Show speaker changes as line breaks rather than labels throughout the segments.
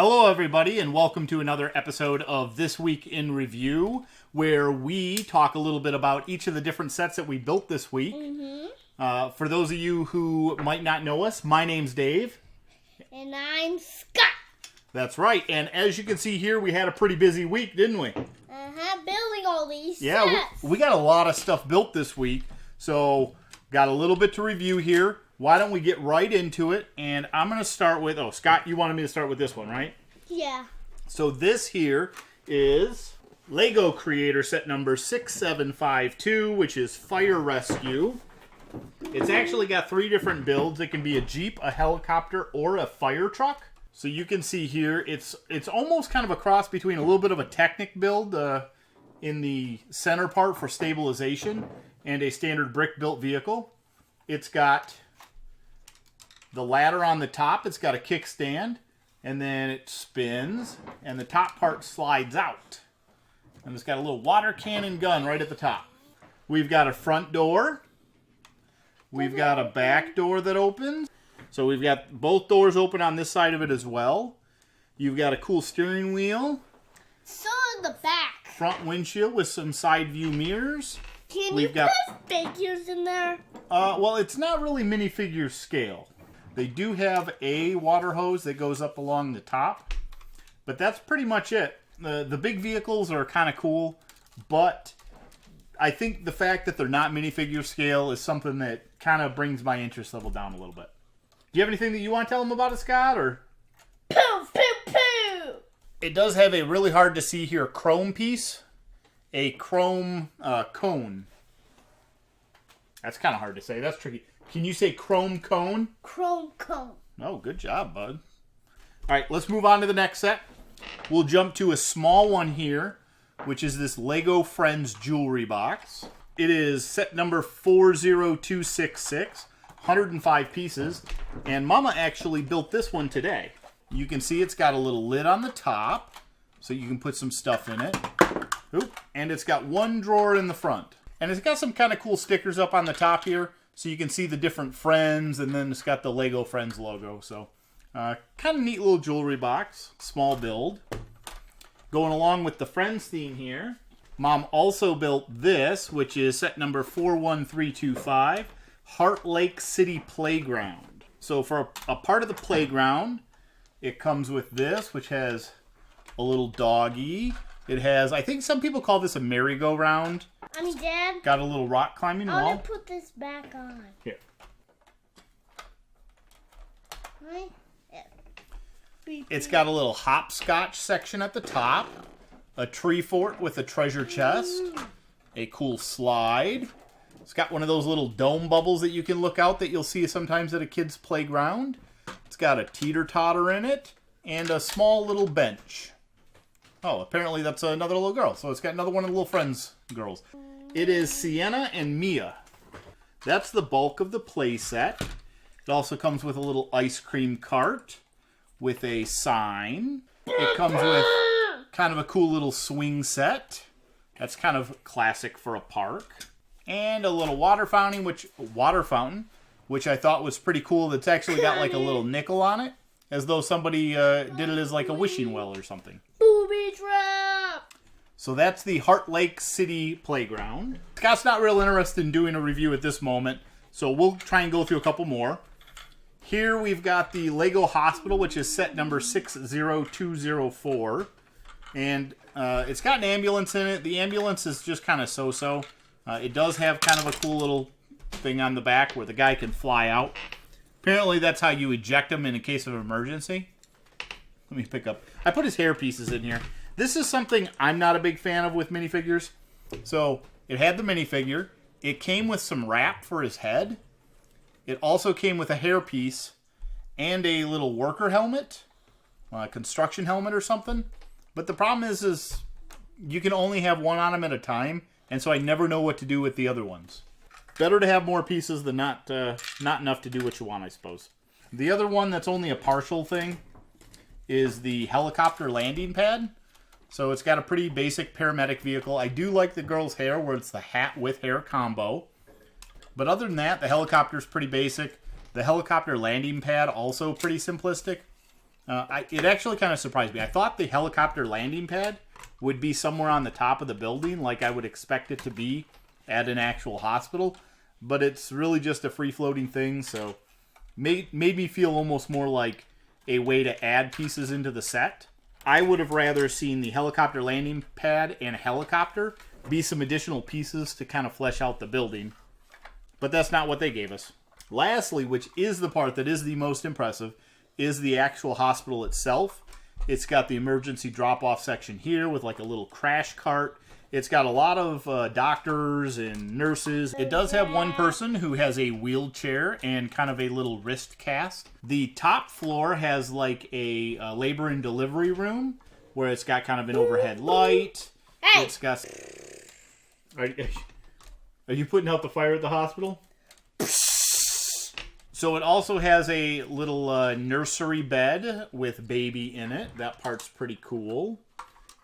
Hello everybody and welcome to another episode of This Week in Review, where we talk a little bit about each of the different sets that we built this week. For those of you who might not know us, my name's Dave.
And I'm Scott.
That's right, and as you can see here, we had a pretty busy week, didn't we?
Building all these
sets. We got a lot of stuff built this week, so got a little bit to review here. Why don't we get right into it? And I'm going to start with, Scott, you wanted me to start with this one, right?
Yeah.
So this here is Lego Creator set number 6752, which is Fire Rescue. It's actually got three different builds. It can be a Jeep, a helicopter, or a fire truck. So you can see here, it's almost kind of a cross between a little bit of a Technic build in the center part for stabilization and a standard brick-built vehicle. It's got the ladder on the top. It's got a kickstand, and then it spins, and the top part slides out. And it's got a little water cannon gun right at the top. We've got a front door. We've got a back door that opens. So we've got both doors open on this side of it as well. You've got a cool steering wheel.
So in the back.
Front windshield with some side view mirrors.
Can you put figures in there?
Well, it's not really minifigure scale. They do have a water hose that goes up along the top, but that's pretty much it. The big vehicles are kind of cool, but I think the fact that they're not minifigure scale is something that kind of brings my interest level down a little bit. Do you have anything that you want to tell them about it, Scott? Or
poo, poo, poo.
It does have a really hard to see here chrome piece, a chrome cone. That's kind of hard to say. That's tricky. Can you say chrome cone?
Chrome cone.
Oh, good job, bud. All right, let's move on to the next set. We'll jump to a small one here, which is this Lego Friends jewelry box. It is set number 40266, 105 pieces, and Mama actually built this one today. You can see it's got a little lid on the top, so you can put some stuff in it. Oop, and it's got one drawer in the front. And it's got some kind of cool stickers up on the top here, so you can see the different friends, and then it's got the Lego Friends logo. So, kind of neat little jewelry box. Small build. Going along with the Friends theme here, Mom also built this, which is set number 41325, Heart Lake City Playground. So for a part of the playground, it comes with this, which has a little doggy. It has, I think some people call this a merry-go-round.
Dad.
Got a little rock climbing wall.
I want to put this back on.
Here.
Right? Yeah.
It's got a little hopscotch section at the top. A tree fort with a treasure chest. A cool slide. It's got one of those little dome bubbles that you can look out that you'll see sometimes at a kid's playground. It's got a teeter-totter in it. And a small little bench. Oh, apparently that's another little girl. So it's got another one of the little Friends girls. It is Sienna and Mia. That's the bulk of the play set. It also comes with a little ice cream cart with a sign. It comes with kind of a cool little swing set. That's kind of classic for a park. And a little water fountain, which I thought was pretty cool. That's actually got like a little nickel on it, as though somebody did it as like a wishing well or something.
Booby trap!
So that's the Heart Lake City Playground. Scott's not real interested in doing a review at this moment, so we'll try and go through a couple more. Here we've got the Lego Hospital, which is set number 60204. And it's got an ambulance in it. The ambulance is just kind of so-so. It does have kind of a cool little thing on the back where the guy can fly out. Apparently that's how you eject him in a case of emergency. Let me pick up. I put his hair pieces in here. This is something I'm not a big fan of with minifigures. So it had the minifigure. It came with some wrap for his head. It also came with a hair piece and a little worker helmet, a construction helmet or something. But the problem is you can only have one on him at a time, and so I never know what to do with the other ones. Better to have more pieces than not enough to do what you want, I suppose. The other one that's only a partial thing is the helicopter landing pad. So it's got a pretty basic paramedic vehicle. I do like the girl's hair where it's the hat with hair combo. But other than that, the helicopter's pretty basic. The helicopter landing pad also pretty simplistic. It actually kind of surprised me. I thought the helicopter landing pad would be somewhere on the top of the building, like I would expect it to be at an actual hospital. But it's really just a free-floating thing, so made me feel almost more like a way to add pieces into the set. I would have rather seen the helicopter landing pad and helicopter be some additional pieces to kind of flesh out the building. But that's not what they gave us. Lastly, which is the part that is the most impressive, is the actual hospital itself. It's got the emergency drop-off section here with like a little crash cart. It's got a lot of doctors and nurses. It does have one person who has a wheelchair and kind of a little wrist cast. The top floor has like a labor and delivery room where it's got kind of an overhead light.
Hey!
It's got... Are you putting out the fire at the hospital? So it also has a little nursery bed with baby in it. That part's pretty cool.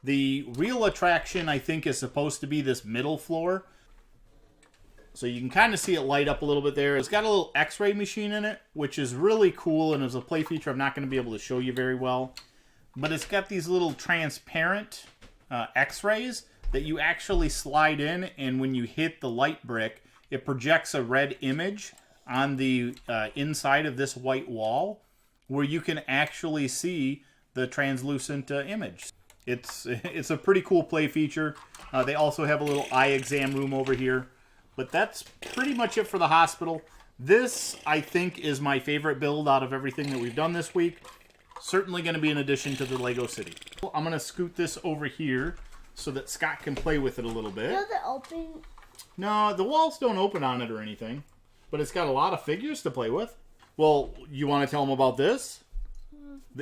The real attraction, I think, is supposed to be this middle floor. So you can kind of see it light up a little bit there. It's got a little x-ray machine in it, which is really cool. And as a play feature, I'm not going to be able to show you very well. But it's got these little transparent x-rays that you actually slide in. And when you hit the light brick, it projects a red image on the inside of this white wall where you can actually see the translucent image. It's a pretty cool play feature. They also have a little eye exam room over here. But that's pretty much it for the hospital. This, I think, is my favorite build out of everything that we've done this week. Certainly going to be an addition to the Lego City. I'm going to scoot this over here so that Scott can play with it a little bit.
Does it open?
No, the walls don't open on it or anything. But it's got a lot of figures to play with. Well, you want to tell them about this?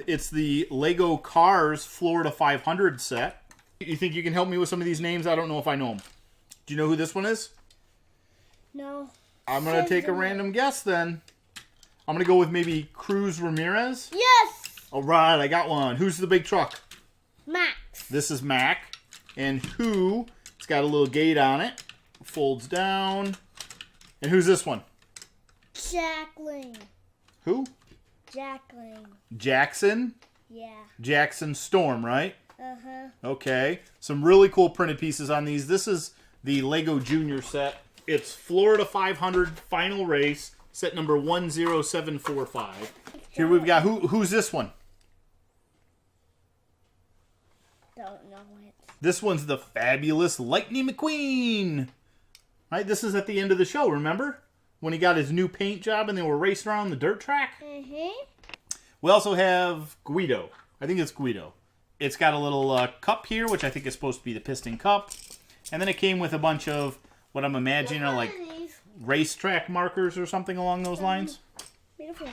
It's the Lego Cars Florida 500 set. You think you can help me with some of these names? I don't know if I know them. Do you know who this one is?
No.
I'm going to take a random guess then. I'm going to go with maybe Cruz Ramirez.
Yes!
All right, I got one. Who's the big truck?
Max.
This is Mac. And who? It's got a little gate on it. Folds down. And who's this one?
Jacqueline.
Who?
Jacqueline.
Jackson?
Yeah.
Jackson Storm, right?
Uh-huh.
Okay. Some really cool printed pieces on these. This is the Lego Junior set. It's Florida 500 Final Race, set number 10745. Here we've got, who's this one?
Don't know it.
This one's the fabulous Lightning McQueen. Right, this is at the end of the show, remember? When he got his new paint job and they were racing around the dirt track?
Mm-hmm.
We also have Guido. I think it's Guido. It's got a little cup here, which I think is supposed to be the piston cup. And then it came with a bunch of what I'm imagining are like racetrack markers or something along those lines.
Beautiful.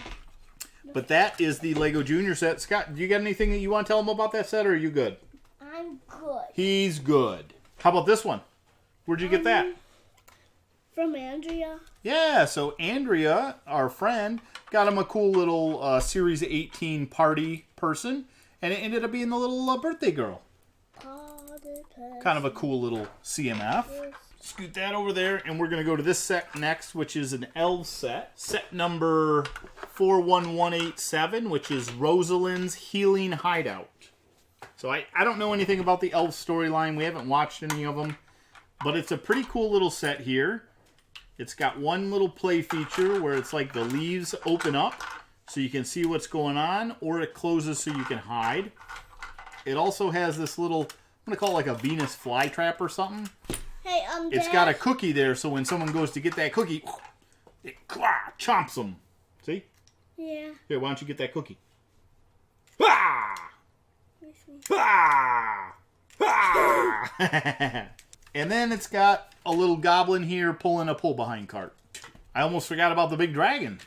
But that is the Lego Junior set. Scott, do you got anything that you want to tell them about that set, or are you good?
I'm good.
He's good. How about this one? Where'd you get that?
From Andrea.
Yeah, so Andrea, our friend, got him a cool little Series 18 party person, and it ended up being the little birthday girl. Kind of a cool little CMF. Scoot that over there, and we're going to go to this set next, which is an elf set. Set number 41187, which is Rosalind's Healing Hideout. So I don't know anything about the elf storyline. We haven't watched any of them. But it's a pretty cool little set here. It's got one little play feature where it's like the leaves open up so you can see what's going on, or it closes so you can hide. It also has this little, I'm going to call it like a Venus flytrap or something.
Hey,
It's got a cookie there, so when someone goes to get that cookie, it chomps them. See?
Yeah.
Here, why don't you get that cookie? Ah! Ah! Ah! And then it's got a little goblin here pulling a pull-behind cart. I almost forgot about the big dragon.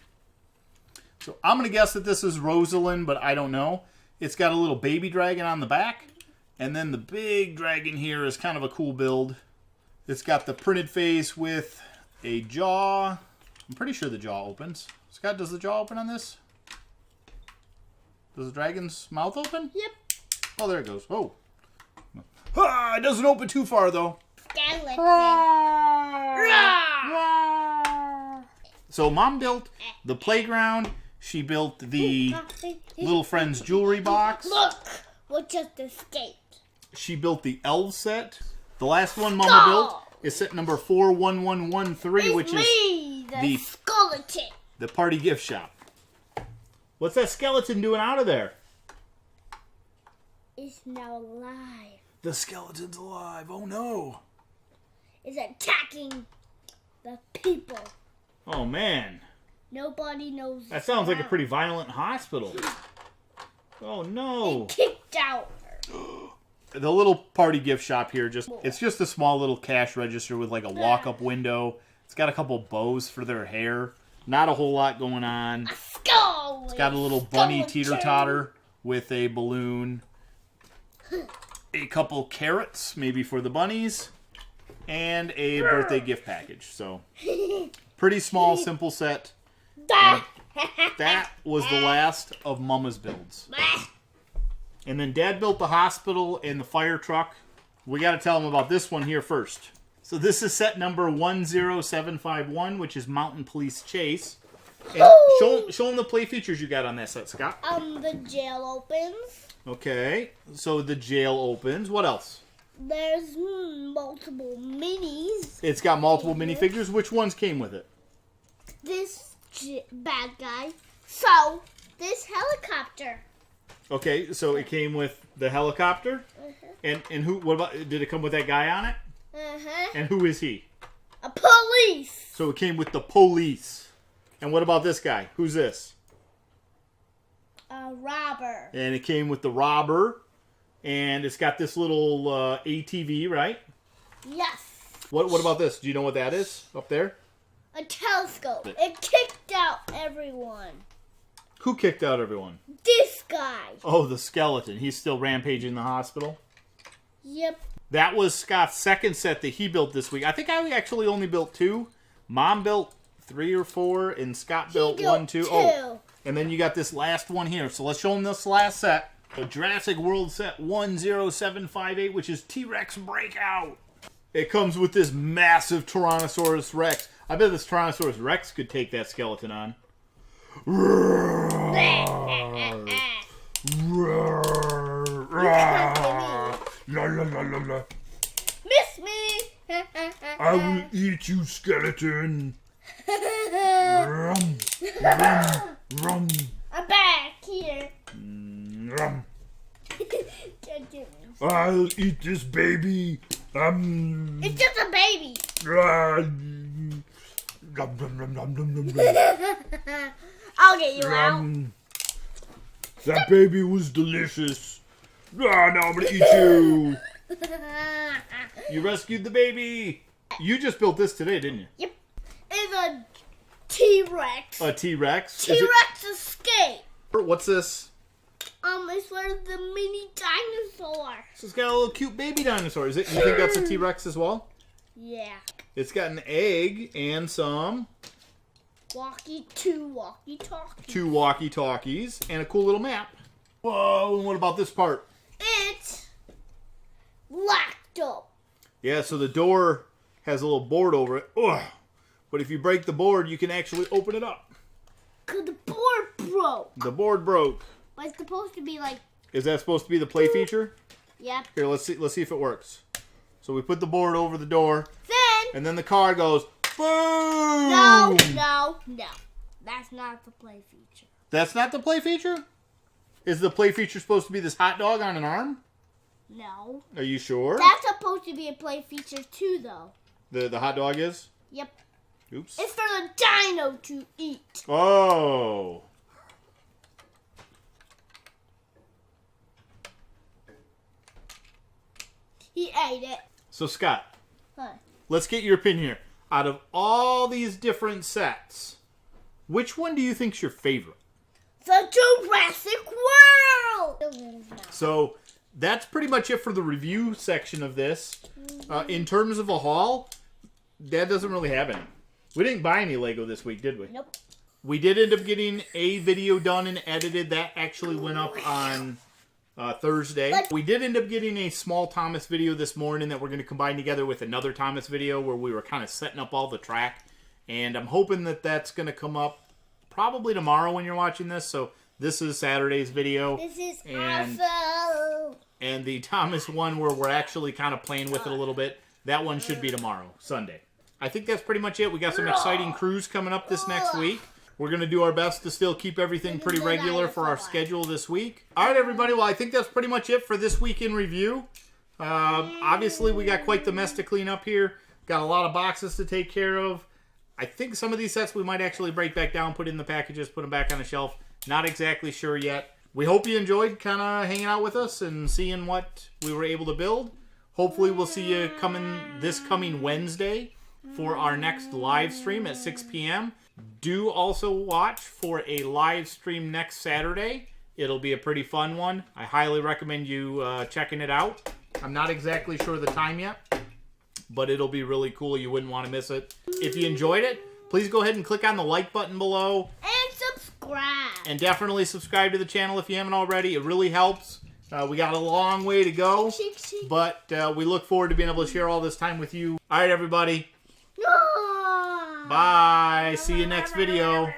So I'm going to guess that this is Rosalind, but I don't know. It's got a little baby dragon on the back. And then the big dragon here is kind of a cool build. It's got the printed face with a jaw. I'm pretty sure the jaw opens. Scott, does the jaw open on this? Does the dragon's mouth open?
Yep.
Oh, there it goes. Oh. Ah, it doesn't open too far, though. So Mom built the playground. She built the Little Friends jewelry box.
Look, what just escaped.
She built the elf set. The last one Mama built is set number 41113, which is
the skeleton.
The party gift shop. What's that skeleton doing out of there?
It's now alive.
The skeleton's alive. Oh no.
It's attacking the people.
Oh man.
Nobody knows.
That sounds like a pretty violent hospital. Oh no.
They kicked out her.
The little party gift shop here, it's just a small little cash register with like a walk-up window. It's got a couple bows for their hair. Not a whole lot going on. It's got a little bunny teeter-totter with a balloon. A couple carrots, maybe for the bunnies. And a birthday gift package. So, pretty small, simple set. And that was the last of Mama's builds. And then Dad built the hospital and the fire truck. We got to tell him about this one here first. So this is set number 10751, which is Mountain Police Chase. And show him the play features you got on that set, Scott.
The jail opens.
Okay, so the jail opens. What else?
There's multiple minis.
It's got multiple minifigures. Which ones came with it?
This bad guy. So, this helicopter.
Okay, so it came with the helicopter. And who? What about? Did it come with that guy on it? And who is he?
A police.
So it came with the police. And what about this guy? Who's this?
A robber.
And it came with the robber. And it's got this little ATV, right?
Yes.
What about this? Do you know what that is up there?
A telescope. It kicked out everyone.
Who kicked out everyone?
This guy.
Oh, the skeleton. He's still rampaging the hospital?
Yep.
That was Scott's second set that he built this week. I think I actually only built 2. Mom built 3 or 4, and Scott built 1, 2. Oh, and then you got this last one here. So let's show him this last set. The Jurassic World set 10758, which is T-Rex Breakout. It comes with this massive Tyrannosaurus Rex. I bet this Tyrannosaurus Rex could take that skeleton on.
Miss me.
I will eat you, skeleton. Rum, rum, rum.
I'm back here.
Rum. I'll eat this baby.
It's just a baby. I'll get you out.
That baby was delicious. Now I'm gonna eat you. You rescued the baby. You just built this today, didn't you?
Yep. It's a T-Rex.
A T-Rex?
T-Rex escape.
What's this?
It's for the mini dinosaur.
So it's got a little cute baby dinosaur. Is it? You think that's a T-Rex as well?
Yeah.
It's got an egg and some...
Two walkie-talkies.
2 walkie-talkies and a cool little map. Whoa, and what about this part?
It's locked up.
Yeah, so the door has a little board over it. Ugh. But if you break the board, you can actually open it up.
Because the board broke.
The board broke.
But it's supposed to be like...
Is that supposed to be the play feature?
Yep.
Here, let's see if it works. So we put the board over the door.
Then...
And then the car goes, boom!
No. That's not the play feature.
That's not the play feature? Is the play feature supposed to be this hot dog on an arm?
No.
Are you sure?
That's supposed to be a play feature too, though.
The hot dog is?
Yep.
Oops.
It's for the dino to eat.
Oh.
He ate it.
So, Scott,
Huh.
let's get your opinion here. Out of all these different sets, which one do you think's your favorite?
The Jurassic World!
So, that's pretty much it for the review section of this. In terms of a haul, Dad doesn't really have any. We didn't buy any Lego this week, did we?
Nope.
We did end up getting a video done and edited. That actually went up on Thursday. We did end up getting a small Thomas video this morning that we're going to combine together with another Thomas video where we were kind of setting up all the track. And I'm hoping that that's going to come up probably tomorrow when you're watching this. So this is Saturday's video.
This is
and,
awesome.
And the Thomas one where we're actually kind of playing with it a little bit, that one should be tomorrow, Sunday. I think that's pretty much it. We got some exciting crews coming up this next week. We're going to do our best to still keep everything pretty regular for our schedule this week. All right, everybody. Well, I think that's pretty much it for this week in review. Obviously, we got quite the mess to clean up here. Got a lot of boxes to take care of. I think some of these sets we might actually break back down, put in the packages, put them back on the shelf. Not exactly sure yet. We hope you enjoyed kind of hanging out with us and seeing what we were able to build. Hopefully, we'll see you this coming Wednesday for our next live stream at 6 p.m. Do also watch for a live stream next Saturday. It'll be a pretty fun one. I highly recommend you checking it out. I'm not exactly sure the time yet, but it'll be really cool. You wouldn't want to miss it. If you enjoyed it, please go ahead and click on the like button below.
And subscribe.
And definitely subscribe to the channel if you haven't already. It really helps. We got a long way to go, but we look forward to being able to share all this time with you. All right, everybody. Bye. See you next video.